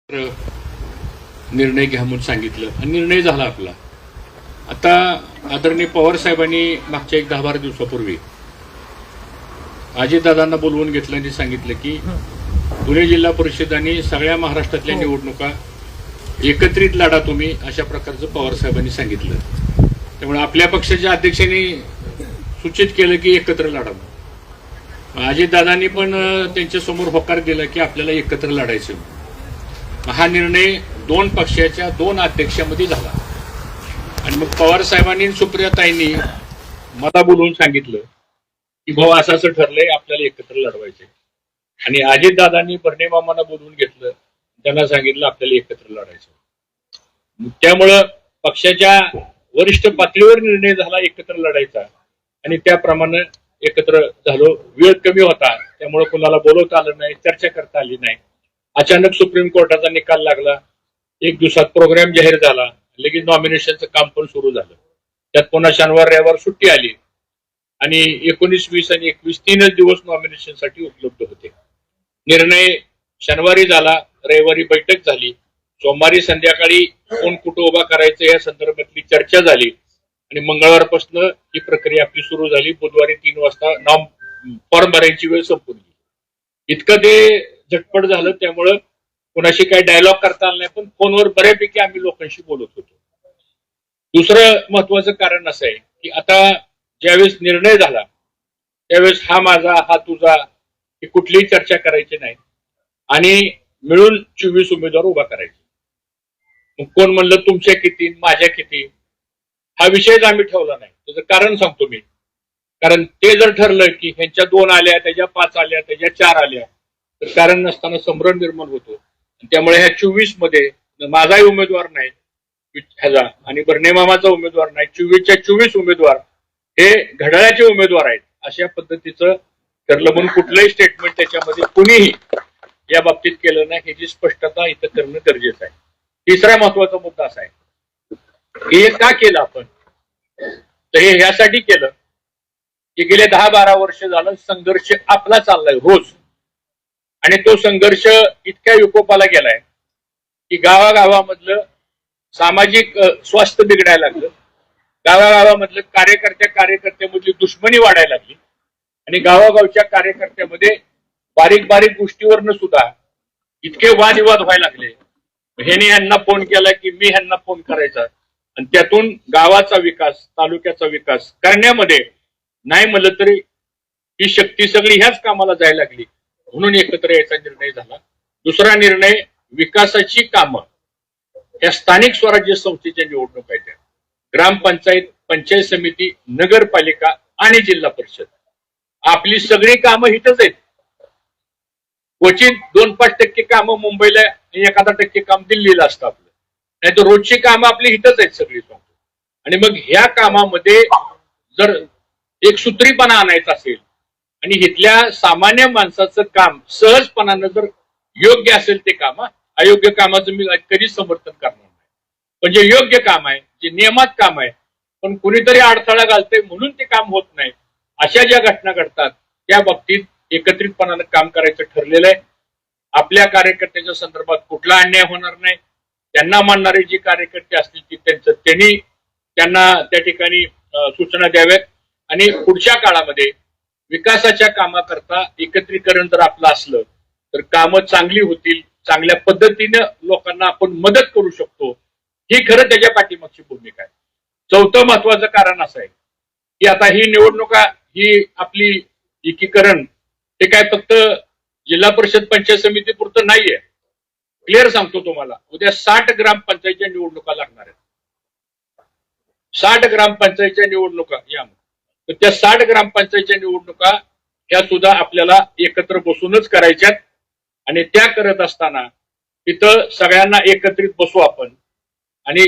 निर्णय घ्या म्हणून सांगितलं आणि निर्णय झाला आपला. आता आदरणीय पवार साहेबांनी मागच्या 10-12 दिवसापूर्वी अजितदादांना बोलवून घेतलं आणि सांगितलं की पुणे जिल्हा परिषद आणि सगळ्या महाराष्ट्रातल्या निवडणुका एकत्रित लढा तुम्ही, अशा प्रकारचं पवार साहेबांनी सांगितलं. त्यामुळे आपल्या पक्षाच्या अध्यक्षांनी सूचित केलं की एकत्र लढावं. अजितदादांनी पण त्यांच्या समोर होकार दिला की आपल्याला एकत्र लढायचं. हा निर्णय दोन पक्षाच्या दोन अध्यक्षांमध्ये झाला आणि मग पवार साहेबांनी सुप्रियाताईंनी मला बोलवून सांगितलं की भाऊ असं असं ठरलंय, आपल्याला एकत्र लढवायचंय. आणि अजितदादांनी बर्णे मामांना बोलवून घेतलं, त्यांना सांगितलं आपल्याला एकत्र लढायचं. त्यामुळं पक्षाच्या वरिष्ठ पातळीवर निर्णय झाला एकत्र लढायचा आणि त्याप्रमाणे एकत्र झालो. वेळ कमी होता त्यामुळे कोणाला बोलवता आलं नाही, चर्चा करता आली नाही. अचानक सुप्रीम कोर्टाचा निकाल लागला, एक दिवसात प्रोग्राम जाहीर झाला, लगेच नॉमिनेशनचं काम पण सुरू झालं. त्यात पुन्हा शनिवार रविवार सुट्टी आली आणि 19, 20 आणि 21 तीनच दिवस नॉमिनेशनसाठी उपलब्ध होते. निर्णय शनिवारी झाला, रविवारी बैठक झाली, सोमवारी संध्याकाळी कोण कुठं उभा करायचं या संदर्भातली चर्चा झाली आणि मंगळवारपासून ही प्रक्रिया आपली सुरू झाली. बुधवारी 3 वाजता फॉर्म भरायची वेळ संपून गेली. इतकं ते झटपट झालं, त्यामुळं कोणाशी काही डायलॉग करता आला नाही, पण फोनवर बऱ्यापैकी आम्ही लोकांशी बोलत होतो. दुसरं महत्वाचं कारण असं आहे की आता ज्यावेळेस निर्णय झाला त्यावेळेस हा माझा हा तुझा ही कुठलीही चर्चा करायची नाही आणि मिळून 24 उमेदवार उभा करायचे. मग कोण म्हणलं तुमच्या किती माझ्या किती, हा विषयच आम्ही ठेवला नाही. त्याचं कारण सांगतो मी. कारण ते जर ठरलं की ह्यांच्या 2 आल्या, त्याच्या 5 आल्या, त्याच्या 4 आल्या, तर कारण नसताना संभ्रम निर्माण होतो. त्यामुळे ह्या 24 मध्ये माझाही उमेदवार नाही ह्याचा आणि बर्णे मामाचा उमेदवार नाही, 24च्या 24 उमेदवार हे घड्याळाचे उमेदवार आहेत, अशा पद्धतीचं ठरलं. म्हणून कुठलंही स्टेटमेंट त्याच्यामध्ये कुणीही या बाबतीत केलं नाही, ह्याची स्पष्टता इथं करणं गरजेचं आहे. तिसरा महत्वाचा मुद्दा असा आहे, हे का केलं आपण, तर हे ह्यासाठी केलं की गेले 10-12 वर्ष झालं संघर्ष आपला चाललाय रोज, आणि तो संघर्ष इतक्या विकोपाला गेलाय की गावागावामधलं सामाजिक स्वास्थ्य बिघडायला लागलं, गावागावामधलं कार्यकर्त्यामधली दुश्मनी वाढायला लागली आणि गावागावच्या कार्यकर्त्यामध्ये बारीक बारीक गोष्टीवरनं सुद्धा इतके वादविवाद व्हायला लागले. ह्याने ह्यांना फोन केला की मी ह्यांना फोन करायचा आणि त्यातून गावाचा विकास, तालुक्याचा विकास करण्यामध्ये नाही म्हणलं तरी ही शक्ती सगळी ह्याच कामाला जायला लागली. म्हणून एकत्र यायचा निर्णय झाला. दुसरा निर्णय, विकासाची कामं या स्थानिक स्वराज्य संस्थेच्या निवडणूक आहेत, ग्रामपंचायत, पंचायत समिती, नगरपालिका आणि जिल्हा परिषद, आपली सगळी कामं हितच आहेत. क्वचित 2-5% कामं मुंबईला आणि 1% काम दिल्लीला असतं आपलं, नाही तर रोजची कामं आपली हितच आहेत सगळी. आणि मग ह्या कामामध्ये जर एक सूत्रीपणा आणायचा असेल आणि इथल्या सामान्य माणसाचं काम सहजपणानं जर योग्य असेल ते काम, अयोग्य कामाचं मी कधीच समर्थन करणार नाही. पण जे योग्य काम आहे, जे नियमात काम आहे, पण कुणीतरी अडथळा घालतंय म्हणून ते काम होत नाही, अशा ज्या घटना घडतात त्या बाबतीत एकत्रितपणानं काम करायचं ठरलेलं आहे. आपल्या कार्यकर्त्यांच्या संदर्भात कुठला अन्याय होणार नाही. त्यांना मानणारे जे कार्यकर्ते असतील त्यांना त्या ठिकाणी सूचना द्याव्यात आणि पुढच्या काळामध्ये विकासाच्या कामाकरता एकत्रीकरण जर आपलं असलं तर कामं चांगली होतील, चांगल्या पद्धतीनं लोकांना आपण मदत करू शकतो. ही खरं त्याच्या पाठीमागची भूमिका आहे. चौथं महत्वाचं कारण असं आहे की आता ही निवडणुका, ही आपली एकीकरण हे काय फक्त जिल्हा परिषद पंचायत समिती पुरतं नाहीये. क्लिअर सांगतो तुम्हाला, उद्या 60 ग्रामपंचायतच्या निवडणुका लागणार आहेत. 60 ग्रामपंचायतच्या निवडणुका या, तर त्या 60 ग्रामपंचायतच्या निवडणुका ह्या सुद्धा आपल्याला एकत्र बसूनच करायच्यात. आणि त्या करत असताना तिथं सगळ्यांना एकत्रित बसू आपण आणि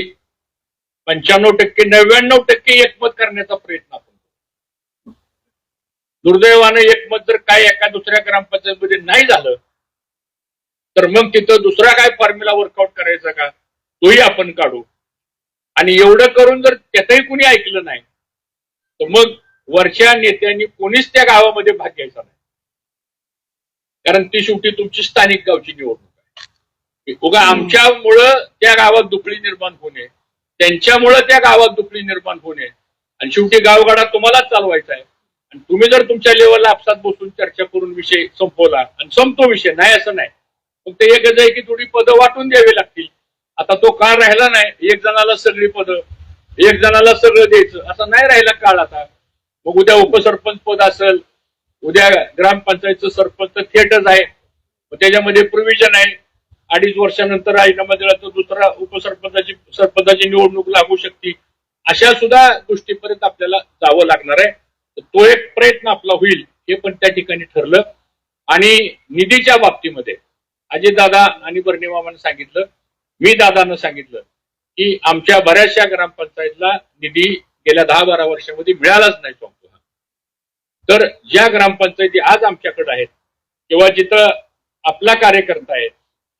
95% 99% एकमत करण्याचा प्रयत्न आपण. दुर्दैवानं एकमत जर काय एका दुसऱ्या ग्रामपंचायतीमध्ये नाही झालं तर मग तिथं दुसरा काय फॉर्म्युला वर्कआउट करायचा का, तोही आपण काढू. आणि एवढं करून जर त्यातही कुणी ऐकलं नाही तर मग वरच्या नेत्यांनी कोणीच त्या गावामध्ये भाग घ्यायचा नाही, कारण ती शेवटी तुमची स्थानिक गावची निवडणूक आहे. उगा आमच्यामुळं त्या गावात दुपडी निर्माण होणे, त्यांच्यामुळं त्या गावात दुपडी निर्माण होणे, आणि शेवटी गावगाडा तुम्हालाच चालवायचा आहे. आणि तुम्ही जर तुमच्या लेवलला आपसात बसून चर्चा करून विषय संपवला आणि संपतो विषय, नाही असं नाही, फक्त एकच आहे की थोडी पदं वाटून द्यावी लागतील. आता तो काळ राहिला नाही, एक जणाला सगळी पदं, एक जणाला सगळं द्यायचं, असं नाही राहिला काळ आता. मग उद्या उपसरपंच पद असेल, उद्या ग्रामपंचायतचं सरपंच थेटच आहे, त्याच्यामध्ये प्रोव्हिजन आहे 2.5 वर्षानंतर राजीनामा दिला तर दुसरा सरपंचाची निवडणूक लागू शकते. अशा सुद्धा गोष्टीपर्यंत आपल्याला जावं लागणार आहे. तो एक प्रयत्न आपला होईल हे पण त्या ठिकाणी ठरलं. आणि निधीच्या बाबतीमध्ये अजितदादा आणि बर्णेमामानं सांगितलं, मी दादानं सांगितलं की आमच्या बऱ्याचशा ग्रामपंचायतला निधी गेल्या 10-12 वर्षामध्ये मिळालाच नाही सांगतो. तर ज्या ग्रामपंचायती आज आमच्याकडे आहेत किंवा जिथं आपला कार्यकर्ता आहे,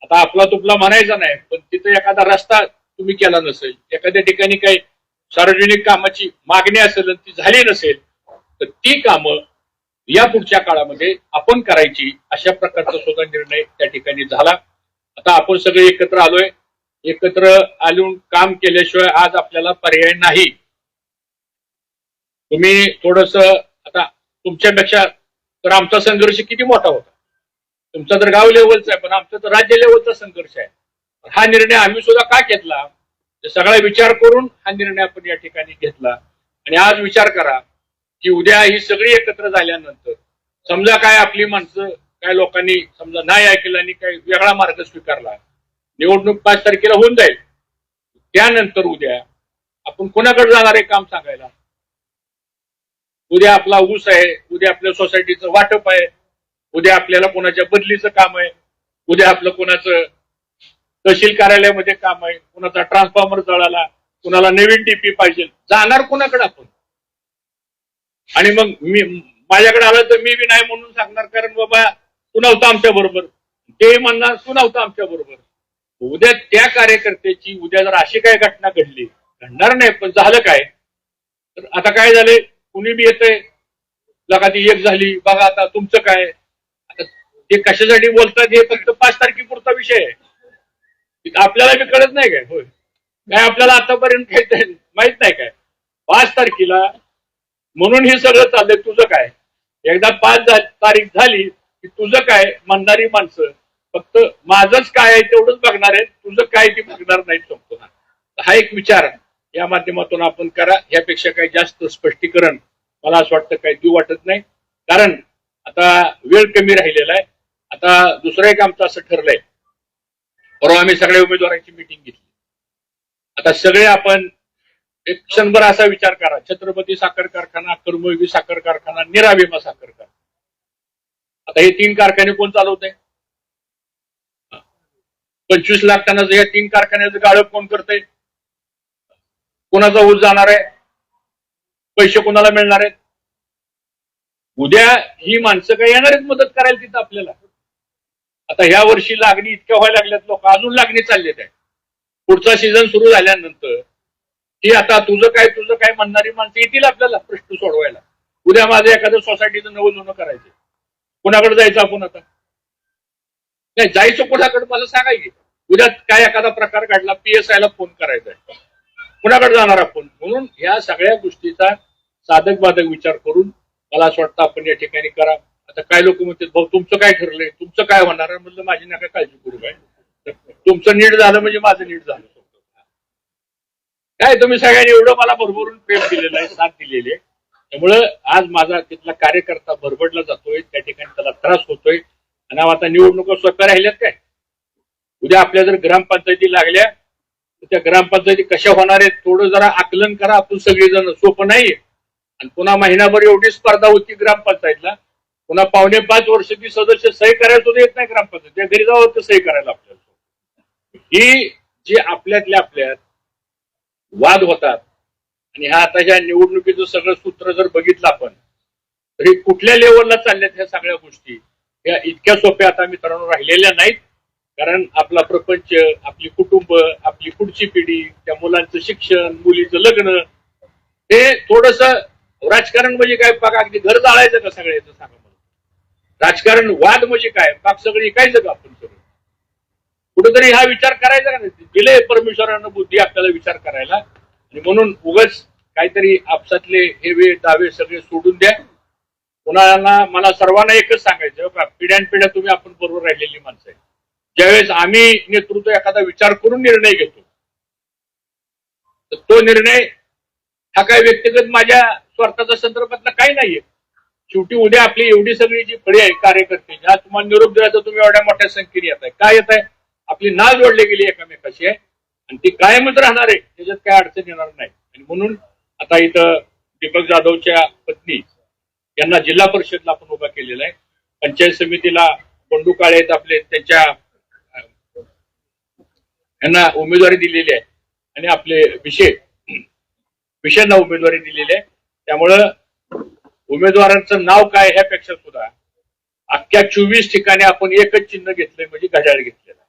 आता आपला तुपला म्हणायचा नाही, पण तिथं एखादा रस्ता तुम्ही केला नसेल, एखाद्या ठिकाणी काही सार्वजनिक कामाची मागणी असेल ती झाली नसेल, तर ती कामं या पुढच्या काळामध्ये आपण करायची, अशा प्रकारचा सुद्धा निर्णय त्या ठिकाणी झाला. आता आपण सगळे एकत्र आलोय, एकत्र आलून काम केल्याशिवाय आज आपल्याला पर्याय नाही. तुम्ही थोडस आता तुमच्यापेक्षा तर आमचा संघर्ष किती मोठा होता, तुमचा तर गाव लेवलचा आहे, पण आमचा तर राज्य लेवलचा संघर्ष आहे. हा निर्णय आम्ही सुद्धा का घेतला, सगळा विचार करून हा निर्णय आपण या ठिकाणी घेतला. आणि आज विचार करा की उद्या ही सगळी एकत्र झाल्यानंतर समजा काय आपली माणसं काय लोकांनी समजा नाही ऐकलं आणि काही वेगळा मार्ग स्वीकारला, निवडणूक 5 तारखेला होऊन जाईल, त्यानंतर उद्या आपण कोणाकडे जाणार आहे काम सांगायला? उद्या आपला ऊस आहे, उद्या आपल्या सोसायटीचं वाटप आहे, उद्या आपल्याला कोणाच्या बदलीचं काम आहे, उद्या आपलं कोणाचं तहसील कार्यालयामध्ये काम आहे, कोणाचा ट्रान्सफॉर्मर जळाला, कोणाला नवीन टीपी पाहिजे, जाणार कोणाकडे आपण? आणि मग मी माझ्याकडे आलं तर मी बी नाही म्हणून सांगणार, कारण बाबा तू नव्हता आमच्या बरोबर, ते म्हणणार तू नव्हता आमच्या बरोबर. उद्या त्या कार्यकर्त्याची उद्या जर अशी काय घटना घडली, घडणार नाही पण झालं काय, तर आता काय झालंय, कुणी बी येतंय लगा ती एक झाली बघा आता तुमचं काय. आता ते कशासाठी बोलतात हे फक्त 5 तारखेपुरता विषय आहे, आपल्याला बी कळत नाही काय. होय काय आपल्याला आतापर्यंत काही माहित नाही काय 5 तारखेला म्हणून हे सगळं चाललंय. तुझं काय, एकदा 5 तारीख झाली की तुझं काय म्हणणारी माणसं फक्त माझंच काय आहे तेवढंच बघणार आहे, तुझं काय ते बघणार नाही सांगतो ना. हा एक विचार या माध्यमातून आपण करा. यापेक्षा काही जास्त स्पष्टीकरण मला असं वाटतं काही देऊ वाटत नाही, कारण आता वेळ कमी राहिलेला आहे. आता दुसरं एक आमचं असं ठरलंय, परवा आम्ही सगळ्या उमेदवारांची मिटिंग घेतली. आता सगळे आपण एक क्षणभर असा विचार करा, छत्रपती साखर कारखाना, कर्मयोगी साखर कारखाना, निराभिमा साखर कारखाना, आता हे 3 कारखाने कोण चालवत आहे? 25 लाख टनाचं या 3 कारखान्याचं गाळप कोण करतंय? कोणाचा ऊस जाणार आहे? पैसे कोणाला मिळणार आहेत? उद्या ही माणसं काय येणार आहेत मदत करायला तिथं आपल्याला? आता ह्या वर्षी लागणी इतक्या व्हायला लागल्यात, लोक अजून लागणी चाललेत आहे. पुढचा सीझन सुरू झाल्यानंतर की आता तुझं काय म्हणणारी माणसं येतील आपल्याला प्रश्न सोडवायला. उद्या माझं एखाद्या सोसायटीचं नवं जुनं करायचं, कुणाकडे जायचं आपण? आता नाही जायचं कुणाकडे मला सांगायचे. उद्या काय एखादा प्रकार घडला, PSI ला फोन करायचा आहे, कुणाकडे जाणार आपण? म्हणून या सगळ्या गोष्टीचा साधक बाधक विचार करून मला असं वाटतं आपण या ठिकाणी करा. आता काय लोक म्हणतात भाऊ तुमचं काय ठरलंय, तुमचं काय होणार? म्हणजे माझी नका काळजी करू, काय तुमचं नीट झालं म्हणजे माझं नीट झालं. काय तुम्ही सगळ्यांनी एवढं मला भरभरून प्रेम दिलेलं आहे, साथ दिलेली आहे, त्यामुळं आज माझा तिथला कार्यकर्ता भरभडला जातोय, त्या ठिकाणी त्याला त्रास होतोय. आणि आता निवडणुका सोप्या राहिल्यात काय? उद्या आपल्या जर ग्रामपंचायती लागल्या तर त्या ग्रामपंचायती कशा होणार आहेत थोडं जरा आकलन करा. आपण सगळेजण सोपं नाहीये. आणि पुन्हा महिनाभर एवढी स्पर्धा होती ग्रामपंचायतला, पुन्हा 4.5 वर्ष ती सदस्य सही करायला सुद्धा येत नाही ग्रामपंचायत, त्या घरी जावं तर सही करायला आपल्याला. ही जे आपल्यात वाद होतात आणि हा आता ह्या निवडणुकीचं सगळं सूत्र जर बघितलं आपण तरी कुठल्या लेवलला चालल्यात ह्या सगळ्या गोष्टी, ह्या इतक्या सोप्या आता मित्रांनो राहिलेल्या नाहीत. कारण आपला प्रपंच, आपली कुटुंब, आपली पुढची पिढी, त्या मुलांचं शिक्षण, मुलीचं लग्न, हे थोडस राजकारण म्हणजे काय पाक अगदी घर जाळायचं का सगळ्याचं? सांगा मला. राजकारण वाद म्हणजे काय पाक सगळं ऐकायचं का आपण सगळं? कुठेतरी हा विचार करायचा का नाही? दिले परमेश्वरानं बुद्धी आपल्याला विचार करायला, आणि म्हणून उगाच काहीतरी आपसातले हे दावे सगळे सोडून द्या. कुणाला मला सर्वांना एकच सांगायचं का, पिढ्यानपिढ्या तुम्ही आपण बरोबर राहिलेली माणसं आहे. ज्यावेळेस आम्ही नेतृत्व एखादा विचार करून निर्णय घेतो, तर तो निर्णय हा काही व्यक्तिगत माझ्या स्वार्थाच्या संदर्भातला काही नाहीये. शेवटी उद्या आपली एवढी सगळी जी फळी आहे कार्यकर्ते, ज्या तुम्हाला निरोप दिला तर तुम्ही एवढ्या मोठ्या संख्येने येत आहे. काय येत आहे? आपली नाळ जोडली गेली एकामेकाशी आहे, आणि ती कायमच राहणार आहे, त्याच्यात काय अडचण येणार नाही. आणि म्हणून आता इथं दीपक जाधवच्या पत्नी यांना जिल्हा परिषदला आपण उभा केलेला आहे. पंचायत समितीला बंडू काळे आहेत आपले, त्यांच्या यांना उमेदवारी दिलेली आहे, आणि आपले विषयांना उमेदवारी दिलेली आहे. त्यामुळं उमेदवारांचं नाव काय ह्यापेक्षा सुद्धा अख्ख्या 24 ठिकाणी आपण एकच चिन्ह घेतलंय, म्हणजे घड्याळ घेतलेलं आहे.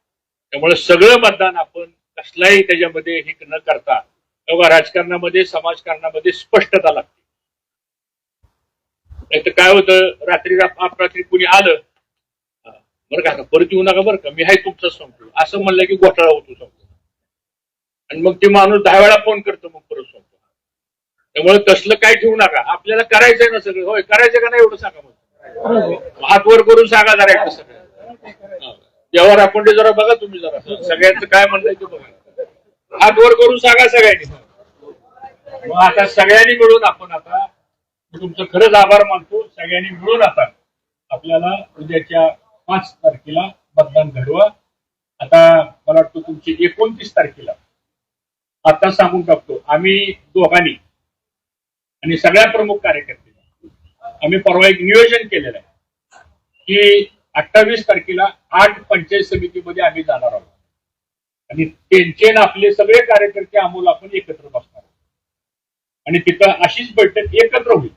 त्यामुळे सगळं मतदान आपण कसलाही त्याच्यामध्ये हे न करता, राजकारणामध्ये समाजकारणामध्ये स्पष्टता लागते. नाही तर काय होतं, रात्री कुणी आलं बरं का, परत येऊ नका बरं का, मी आहे तुमचं सांगतो असं म्हणलं की घोटाळा होतो सांगतो, आणि मग ते माणूस 10 वेळा फोन करतो, मग परत सांगतो. त्यामुळे तसलं काय ठेवू नका. आपल्याला करायचंय ना सगळं. होय, करायचं का नाही एवढं सांगा. मग हात वर करून सांगा जरा एकटं सगळं. देवावर आपण जरा बघा तुम्ही, जरा सगळ्यांचं काय म्हणणं ते बघा. हात वर करून सांगा सगळ्यांनी. मग आता सगळ्यांनी मिळून आपण आता तुमचं खरंच आभार मानतो. सगळ्यांनी मिळून आता आपल्याला उद्याच्या 5 तारखेला मतदान घडवा. आता मला वाटतं तुमची 29 तारखेला आता सांगून टाकतो आम्ही दोघांनी आणि सगळ्या प्रमुख कार्यकर्त्यांनी आम्ही परवा एक नियोजन केलेलं आहे की 28 तारखेला 8 पंचायत समितीमध्ये आम्ही जाणार आहोत, आणि त्यांचे आपले सगळे कार्यकर्ते आम्हाला आपण एकत्र बसणार आहोत, आणि तिथं अशीच बैठक एकत्र होईल.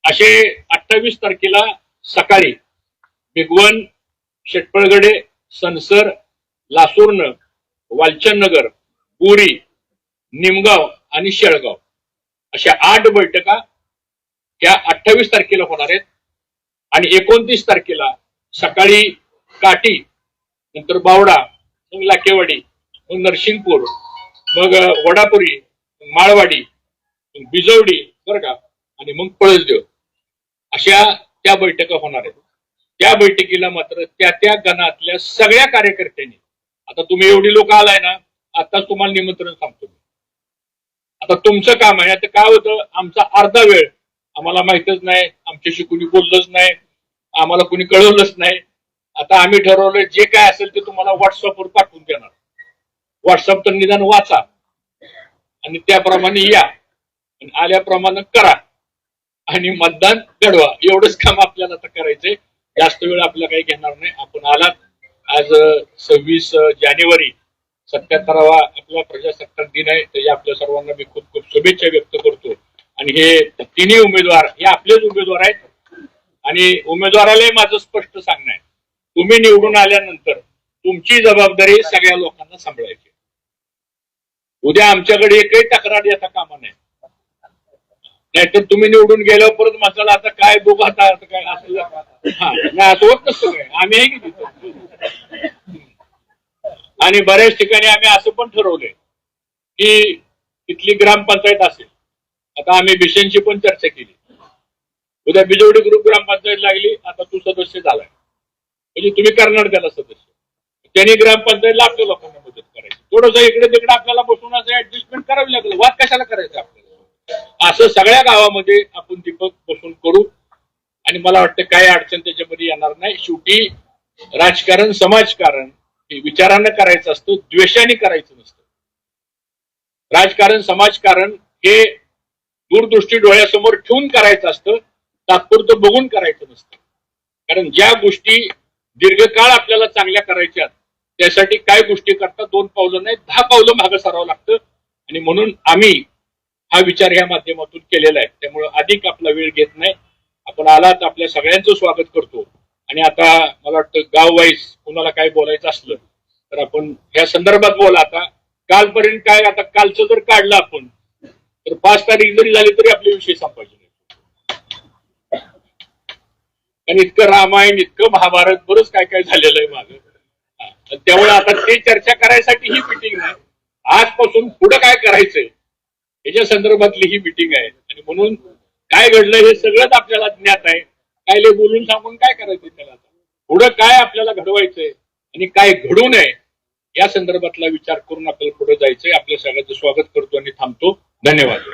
असे 28 तारखेला सकाळी भिगवण, शेटपळगडे, सनसर, लासूर्ण, वालचंदनगर, पुरी, निमगाव आणि शेळगाव अशा 8 बैठका त्या 28 तारखेला होणार आहेत. आणि 29 तारखेला सकाळी काटी, नंतर बावडा, मग लाकेवाडी, मग नरसिंगपूर, मग वडापुरी, माळवाडी, मग बिजवडी बरं का, आणि मग पळसदेव अशा त्या बैठका होणार आहेत. त्या बैठकीला मात्र त्या गणातल्या सगळ्या कार्यकर्त्यांनी, आता तुम्ही एवढी लोक आलाय ना, आताच तुम्हाला निमंत्रण सांगतो. आता तुमचं काम आहे. आता काय होतं, आमचा अर्धा वेळ आम्हाला माहितच नाही, आमच्याशी कुणी बोललंच नाही, आम्हाला कुणी कळवलंच नाही. आता आम्ही ठरवलंय जे काय असेल ते तुम्हाला व्हॉट्सअपवर पाठवून देणार. व्हॉट्सअप तर निदान वाचा आणि त्याप्रमाणे या, आणि आल्याप्रमाणे करा आणि मतदान घडवा. एवढंच काम आपल्याला आता करायचंय. जास्त वेळ आपल्याला काही घेणार नाही. आपण आलात. आज 26 जानेवारी 77वा आपला प्रजासत्ताक दिन आहे. त्याच्या आपल्या सर्वांना मी खूप खूप शुभेच्छा व्यक्त करतो. आणि हे तिन्ही उमेदवार हे आपलेच उमेदवार आहेत, आणि उमेदवारालाही माझं स्पष्ट सांगणं आहे, तुम्ही निवडून आल्यानंतर तुमची जबाबदारी सगळ्या लोकांना सांभाळायची. उद्या आमच्याकडे एकही तक्रार येता कामा नये. नाहीतर तुम्ही निवडून गेल्यावर परत म्हणाल आता काय बघू, आता काय असं असं होत नसतं काय. आम्ही आहे की तिथं. आणि बऱ्याच ठिकाणी आम्ही असं पण ठरवलंय की तिथली ग्रामपंचायत असेल, आता आम्ही भिशेंची पण चर्चा केली. उद्या बिजवडी ग्रुप ग्रामपंचायत लागली, आता तू सदस्य झालाय म्हणजे तुम्ही करणार त्याला सदस्य. त्यांनी ग्रामपंचायतला आपल्या लोकांना मदत करायची. थोडंसं इकडे तिकडे आपल्याला बसून असं ऍडजस्टमेंट करावी लागेल. वाद कशाला करायचं आपल्याला. असं सगळ्या गावामध्ये आपण दीपक बसून करू, आणि मला वाटतं काही अडचण त्याच्यामध्ये येणार नाही. शेवटी राजकारण समाजकारण हे विचारानं करायचं असतं, द्वेषाने करायचं नसतं. राजकारण समाजकारण हे दूरदृष्टी डोळ्यासमोर ठेवून करायचं असतं, तात्पुरतं बघून करायचं नसतं. कारण ज्या गोष्टी दीर्घकाळ आपल्याला चांगल्या करायच्या त्यासाठी काय गोष्टी करता 2 पावलं नाही 10 पावलं मागं सरावं लागतं. आणि म्हणून आम्ही हा विचार या माध्यमातून केलेला आहे. त्यामुळे अधिक आपला वेळ घेत नाही. आपण आलात, आपल्या सगळ्यांचं स्वागत करतो. आणि आता मला वाटतं गाव वाईज कोणाला काय बोलायचं असलं तर आपण या संदर्भात बोला. आता कालपर्यंत काय, आता कालचं जर काढलं आपण तर 5 तारीख जरी झाली तरी आपले विषय संपायचे नाही. आणि इतकं रामायण, इतकं महाभारत, बरंच काय काय झालेलं आहे मागं. त्यामुळे आता ते चर्चा करायसाठी ही मिटिंग आहे. आजपासून पुढे काय करायचंय याच्या संदर्भातली ही मिटिंग आहे आणि म्हणून काय घडलं हे सगळंच आपल्याला ज्ञात आहे. काय लय बोलून सांगून काय करायचंय त्याला, पुढे काय आपल्याला घडवायचंय आणि काय घडू नये या संदर्भातला विचार करून आपल्याला पुढे जायचंय. आपल्या सगळ्यांचं स्वागत करतो आणि थांबतो. धन्यवाद.